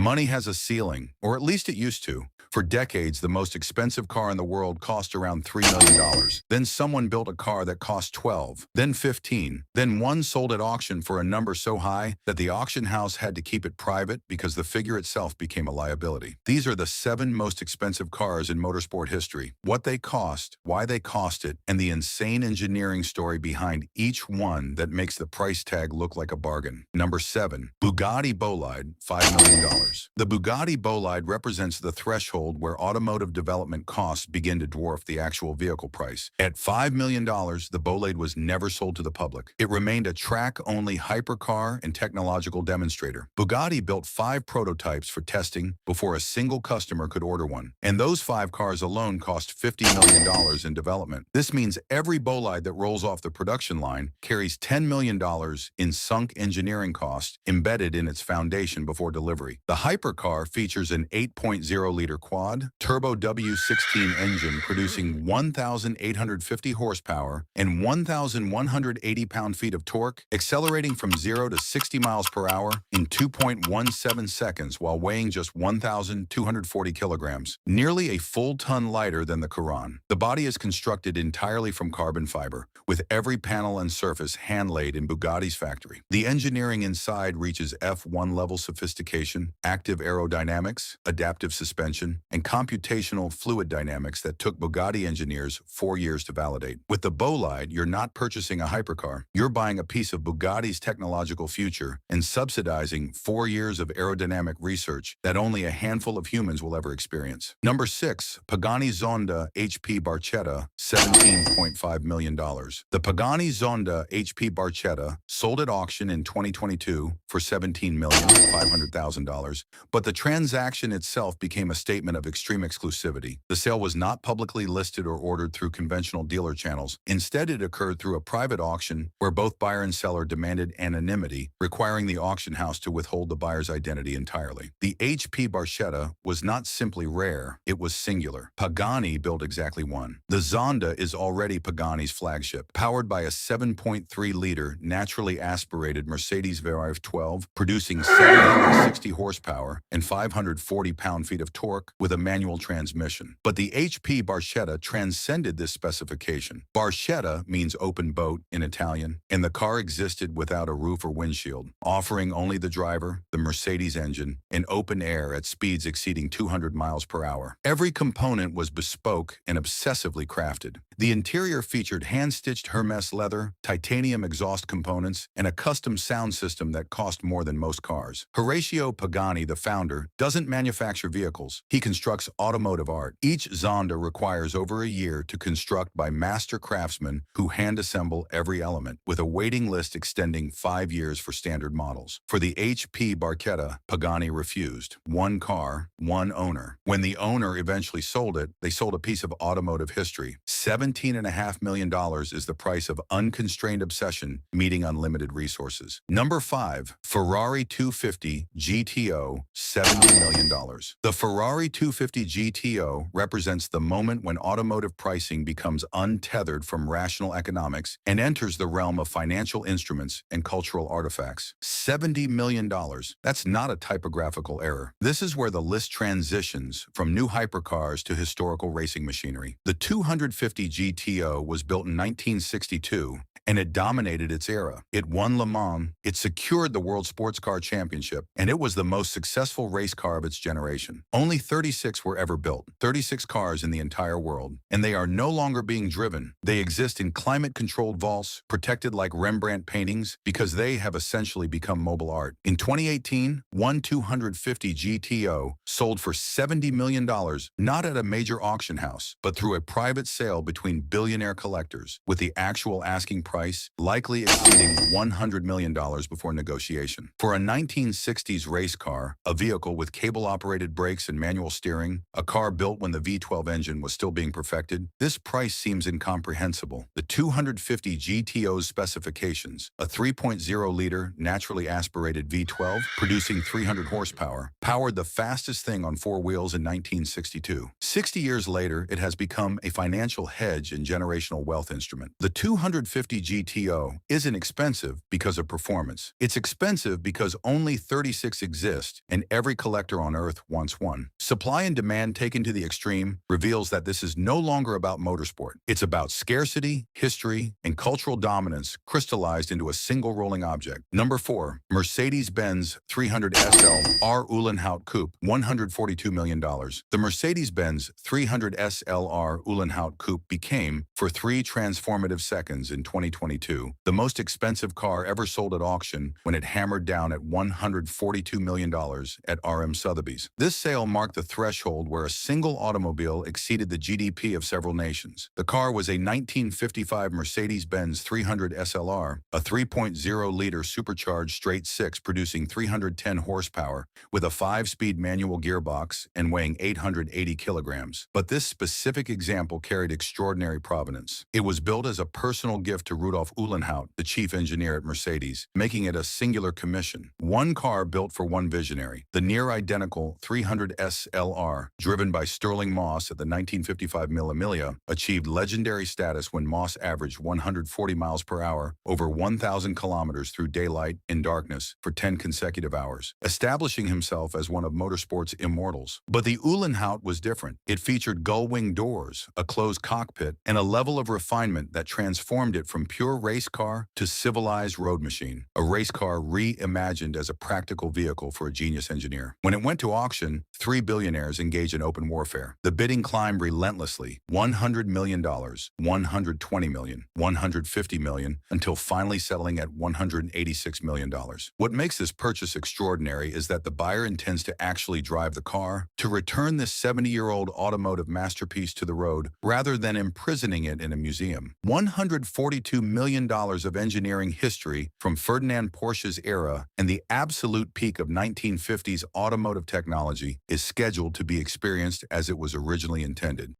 Money has a ceiling, or at least it used to. For decades, the most expensive car in the world cost around $3 million. Then someone built a car that cost 12, then 15. Then one sold at auction for a number so high that the auction house had to keep it private because the figure itself became a liability. These are the 7 most expensive cars in motorsport history. What they cost, why they cost it, and the insane engineering story behind each one that makes the price tag look like a bargain. Number 7. Bugatti Bolide, $5 million. The Bugatti Bolide represents the threshold where automotive development costs begin to dwarf the actual vehicle price. At $5 million, the Bolide was never sold to the public. It remained a track-only hypercar and technological demonstrator. Bugatti built 5 prototypes for testing before a single customer could order one. And those 5 cars alone cost $50 million in development. This means every Bolide that rolls off the production line carries $10 million in sunk engineering costs embedded in its foundation before delivery. The hypercar features an 8.0-liter quad, turbo W16 engine producing 1,850 horsepower and 1,180 pound-feet of torque, accelerating from 0 to 60 miles per hour in 2.17 seconds while weighing just 1,240 kilograms, nearly a full ton lighter than the Quran. The body is constructed entirely from carbon fiber, with every panel and surface hand-laid in Bugatti's factory. The engineering inside reaches F1 level sophistication, active aerodynamics, adaptive suspension, and computational fluid dynamics that took Bugatti engineers 4 years to validate. With the Bolide, you're not purchasing a hypercar. You're buying a piece of Bugatti's technological future and subsidizing 4 years of aerodynamic research that only a handful of humans will ever experience. Number 6. Pagani Zonda HP Barchetta, $17.5 million. The Pagani Zonda HP Barchetta sold at auction in 2022 for $17,500,000, but the transaction itself became a statement of extreme exclusivity. The sale was not publicly listed or ordered through conventional dealer channels. Instead, it occurred through a private auction where both buyer and seller demanded anonymity, requiring the auction house to withhold the buyer's identity entirely. The HP Barchetta was not simply rare, it was singular. Pagani built exactly one. The Zonda is already Pagani's flagship. Powered by a 7.3-liter naturally aspirated Mercedes-Benz 12, producing 760 horsepower and 540 pound-feet of torque with a manual transmission. But the HP Barchetta transcended this specification. Barchetta means open boat in Italian, and the car existed without a roof or windshield, offering only the driver, the Mercedes engine, and open air at speeds exceeding 200 miles per hour. Every component was bespoke and obsessively crafted. The interior featured hand-stitched Hermes leather, titanium exhaust components, and a custom sound system that cost more than most cars. Horacio Pagani, the founder, doesn't manufacture vehicles. He constructs automotive art. Each Zonda requires over a year to construct by master craftsmen who hand-assemble every element, with a waiting list extending 5 years for standard models. For the HP Barchetta, Pagani refused. One car, one owner. When the owner eventually sold it, they sold a piece of automotive history. $17.5 million is the price of unconstrained obsession meeting unlimited resources. Number 5. Ferrari 250 GTO, $70 million. The Ferrari 250 GTO represents the moment when automotive pricing becomes untethered from rational economics and enters the realm of financial instruments and cultural artifacts. $70 million. That's not a typographical error. This is where the list transitions from new hypercars to historical racing machinery. The 250 GTO was built in 1962, and it dominated its era. It won Le Mans, it secured the World Sports Car Championship, and it was the most successful race car of its generation. Only 36 were ever built, 36 cars in the entire world, and they are no longer being driven. They exist in climate-controlled vaults, protected like Rembrandt paintings, because they have essentially become mobile art. In 2018, one 250 GTO sold for $70 million, not at a major auction house, but through a private sale between billionaire collectors, with the actual asking price likely exceeding $100 million before negotiation. For a 1960s race car, a vehicle with cable-operated brakes and manual steering, a car built when the V12 engine was still being perfected, this price seems incomprehensible. The 250 GTO's specifications, a 3.0-liter naturally aspirated V12, producing 300 horsepower, powered the fastest thing on four wheels in 1962. 60 years later, it has become a financial hedge and generational wealth instrument. The 250 GTO isn't expensive because of performance. It's expensive because only 36 exist, and every collector on Earth wants one. Supply and demand taken to the extreme reveals that this is no longer about motorsport. It's about scarcity, history, and cultural dominance crystallized into a single rolling object. Number 4. Mercedes-Benz 300 SLR Uhlenhaut Coupe, $142 million. The Mercedes-Benz 300 SLR Uhlenhaut Coupe became, for 3 transformative seconds in 2022, the most expensive car ever sold at auction when it hammered down at $142 million at RM Sotheby's. This sale marked the threshold where a single automobile exceeded the GDP of several nations. The car was a 1955 Mercedes-Benz 300 SLR, a 3.0-liter supercharged straight-six producing 310 horsepower with a 5-speed manual gearbox and weighing 880 kilograms. But this specific example carried extraordinary provenance. It was built as a personal gift to Rudolf Uhlenhaut, the chief engineer at Mercedes, making it a singular commission. One car built for one visionary. The near-identical 300 SLR, driven by Sterling Moss at the 1955 Mille Miglia, achieved legendary status when Moss averaged 140 miles per hour over 1,000 kilometers through daylight and darkness for 10 consecutive hours, establishing himself as one of motorsport's immortals. But the Uhlenhaut was different. It featured gull-wing doors, a closed cockpit, and a level of refinement that transformed it from pure race car to civilized road machine, a race car reimagined as a practical vehicle for a genius engineer. When it went to auction, 3 billionaires engaged in open warfare. The bidding climbed relentlessly, $100 million, $120 million, $150 million, until finally settling at $186 million. What makes this purchase extraordinary is that the buyer intends to actually drive the car, to return this 70-year-old automotive masterpiece to the road, rather than imprisoning it in a museum. $142 million of engineering history from Ferdinand Porsche's era and the absolute peak of 1950s automotive technology is scheduled to be experienced as it was originally intended.